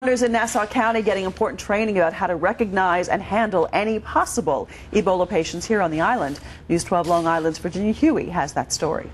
Responders in Nassau County getting important training about how to recognize and handle any possible Ebola patients here on the island. News 12 Long Island's Virginia Huey has that story.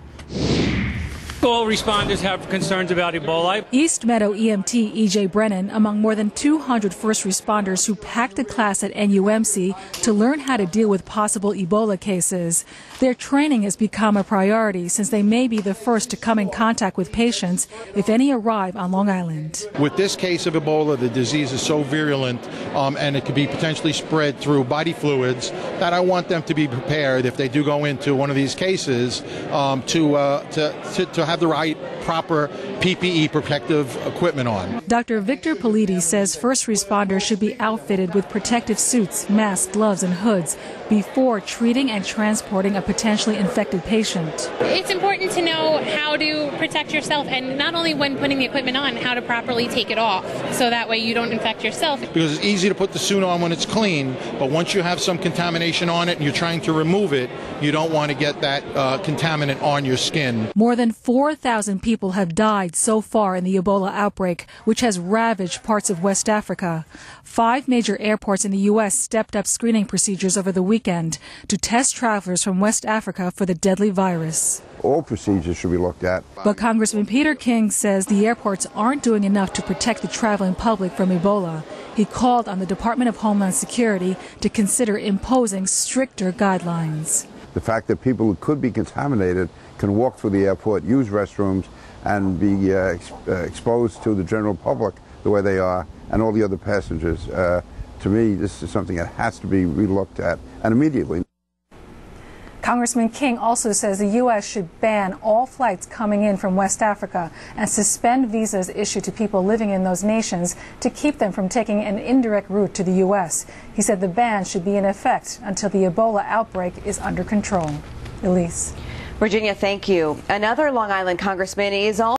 All responders have concerns about Ebola. East Meadow EMT E.J. Brennan among more than 200 first responders who packed a class at NUMC to learn how to deal with possible Ebola cases. Their training has become a priority since they may be the first to come in contact with patients if any arrive on Long Island. With this case of Ebola, the disease is so virulent and it could be potentially spread through body fluids that I want them to be prepared if they do go into one of these cases to have the right proper PPE protective equipment on. Dr. Victor Politi says first responders should be outfitted with protective suits, masks, gloves, and hoods before treating and transporting a potentially infected patient. It's important to know how to protect yourself, and not only when putting the equipment on, how to properly take it off so that way you don't infect yourself. Because it's easy to put the suit on when it's clean, but once you have some contamination on it and you're trying to remove it, you don't want to get that contaminant on your skin. More than 4,000 people have died so far in the Ebola outbreak, which has ravaged parts of West Africa. 5 major airports in the U.S. stepped up screening procedures over the weekend to test travelers from West Africa for the deadly virus. All procedures should be looked at. But Congressman Peter King says the airports aren't doing enough to protect the traveling public from Ebola. He called on the Department of Homeland Security to consider imposing stricter guidelines. The fact that people who could be contaminated can walk through the airport, use restrooms, and be exposed to the general public the way they are, and all the other passengers. To me, this is something that has to be relooked at, and immediately. Congressman King also says the U.S. should ban all flights coming in from West Africa and suspend visas issued to people living in those nations to keep them from taking an indirect route to the U.S. He said the ban should be in effect until the Ebola outbreak is under control. Elise. Virginia, thank you. Another Long Island congressman is all